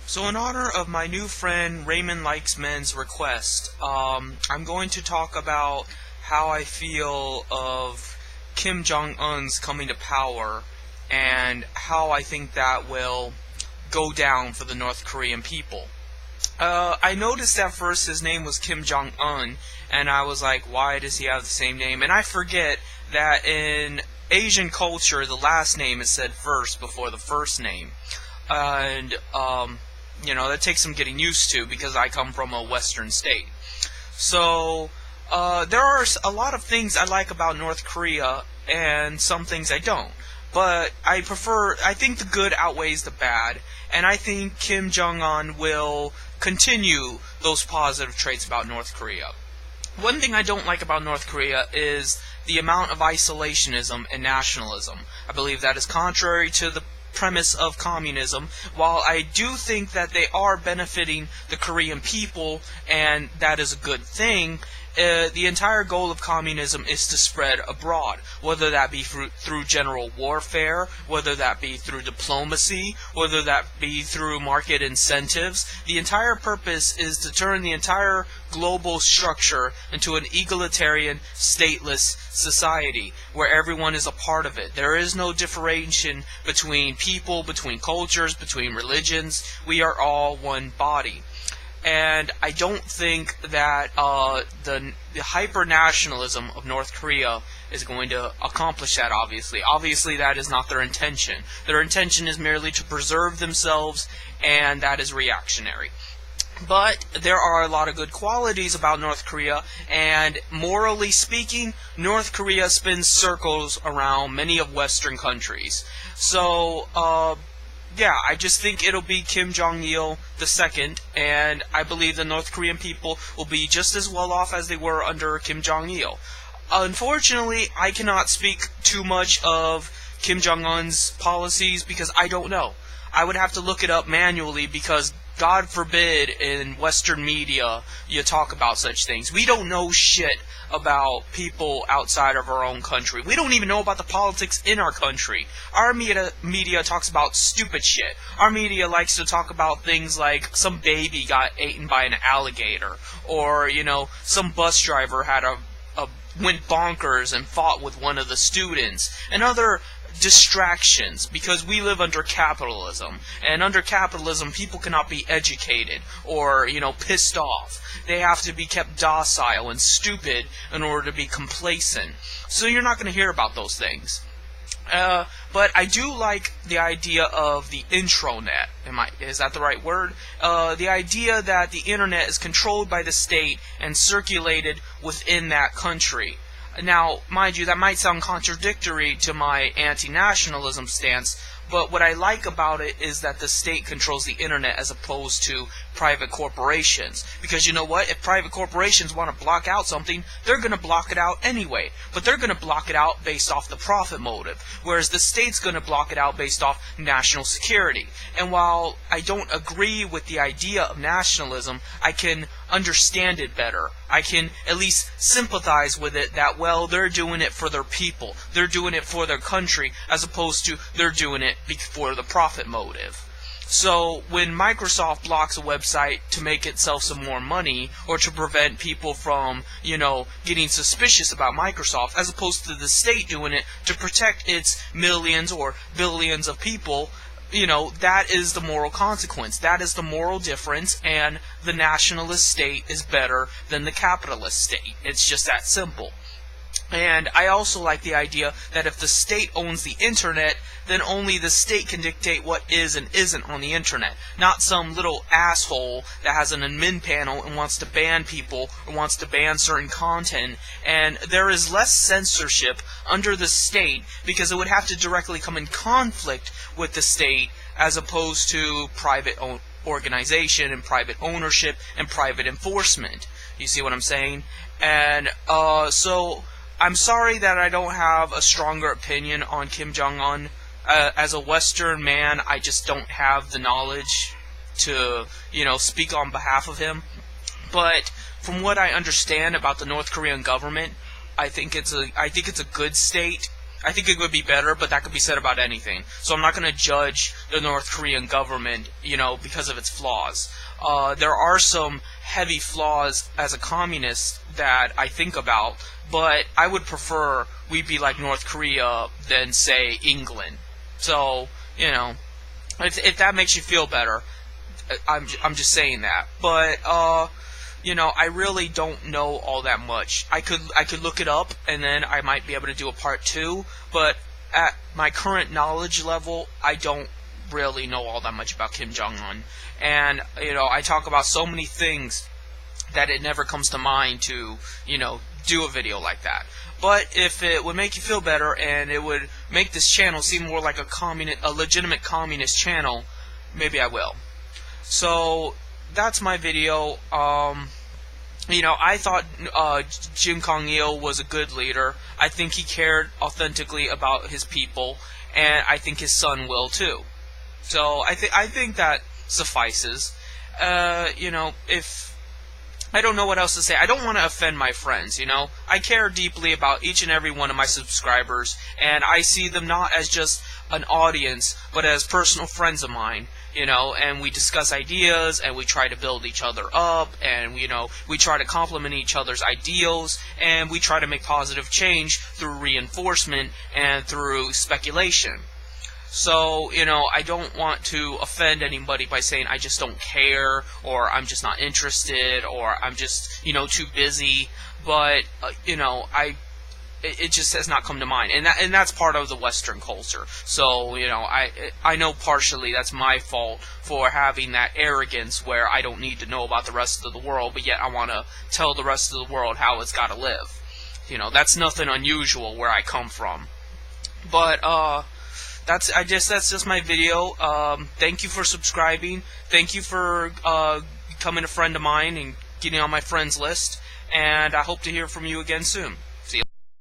So in honor of my new friend Raymond Likesman's request, I'm going to talk about how I feel of Kim Jong-un's coming to power and how I think that will go down for the North Korean people. I noticed at first his name was Kim Jong-un, and I was like, why does he have the same name? And I forget that in Asian culture, the last name is said first before the first name. And, that takes some getting used to because I come from a Western state. So, there are a lot of things I like about North Korea and some things I don't. But I think the good outweighs the bad, and I think Kim Jong-un will continue those positive traits about North Korea. One thing I don't like about North Korea is the amount of isolationism and nationalism. I believe that is contrary to the premise of communism. While I do think that they are benefiting the Korean people, and that is a good thing, the entire goal of communism is to spread abroad, whether that be through general warfare, whether that be through diplomacy, whether that be through market incentives. The entire purpose is to turn the entire global structure into an egalitarian, stateless society, where everyone is a part of it. There is no differentiation between people, between cultures, between religions. We are all one body. And I don't think that the hyper-nationalism of North Korea is going to accomplish that, obviously. Obviously, that is not their intention. Their intention is merely to preserve themselves, and that is reactionary. But there are a lot of good qualities about North Korea, and morally speaking, North Korea spins circles around many of Western countries. So, I just think it'll be Kim Jong-il II, and I believe the North Korean people will be just as well off as they were under Kim Jong-il. Unfortunately, I cannot speak too much of Kim Jong-un's policies because I don't know. I would have to look it up manually because God forbid in Western media you talk about such things. We don't know shit about people outside of our own country. We don't even know about the politics in our country. Our media talks about stupid shit. Our media likes to talk about things like some baby got eaten by an alligator, or, some bus driver went bonkers and fought with one of the students, and other distractions, because we live under capitalism, and under capitalism people cannot be educated or pissed off. They have to be kept docile and stupid in order to be complacent. So you're not going to hear about those things. But I do like the idea of the intranet. Is that the right word? The idea that the internet is controlled by the state and circulated within that country. Now, mind you, that might sound contradictory to my anti-nationalism stance, but what I like about it is that the state controls the internet as opposed to private corporations. Because you know what? If private corporations want to block out something, they're going to block it out anyway. But they're going to block it out based off the profit motive. Whereas the state's going to block it out based off national security. And while I don't agree with the idea of nationalism, I can understand it better. I can at least sympathize with it that, well, they're doing it for their people. They're doing it for their country, as opposed to they're doing it for the profit motive. So when Microsoft blocks a website to make itself some more money, or to prevent people from, getting suspicious about Microsoft, as opposed to the state doing it to protect its millions or billions of people, that is the moral consequence. That is the moral difference, and the nationalist state is better than the capitalist state. It's just that simple. And I also like the idea that if the state owns the internet, then only the state can dictate what is and isn't on the internet. Not some little asshole that has an admin panel and wants to ban people or wants to ban certain content. And there is less censorship under the state because it would have to directly come in conflict with the state, as opposed to private organization and private ownership and private enforcement. You see what I'm saying? And so I'm sorry that I don't have a stronger opinion on Kim Jong-un. As a Western man, I just don't have the knowledge to, speak on behalf of him. But from what I understand about the North Korean government, I think it's a good state. I think it would be better, but that could be said about anything. So I'm not going to judge the North Korean government, because of its flaws. There are some heavy flaws as a communist that I think about, but I would prefer we be like North Korea than, say, England. So, if that makes you feel better, I'm just saying that. But, I really don't know all that much. I could look it up, and then I might be able to do a part 2, but at my current knowledge level, I don't really know all that much about Kim Jong-un. And, I talk about so many things that it never comes to mind to, do a video like that. But if it would make you feel better, and it would make this channel seem more like a legitimate communist channel, maybe I will. So, that's my video. I thought Kim Jong-il was a good leader. I think he cared authentically about his people, and I think his son will too. So I think that suffices. If I don't know what else to say. I don't want to offend my friends, I care deeply about each and every one of my subscribers, and I see them not as just an audience, but as personal friends of mine, and we discuss ideas, and we try to build each other up, and, we try to complement each other's ideals, and we try to make positive change through reinforcement and through speculation. So, I don't want to offend anybody by saying I just don't care, or I'm just not interested, or I'm just, too busy. But, it just has not come to mind, and that's part of the Western culture. So, I know partially that's my fault for having that arrogance where I don't need to know about the rest of the world, but yet I want to tell the rest of the world how it's got to live. That's nothing unusual where I come from. But, that's just my video. Thank you for subscribing. Thank you for becoming a friend of mine and getting on my friends list. And I hope to hear from you again soon.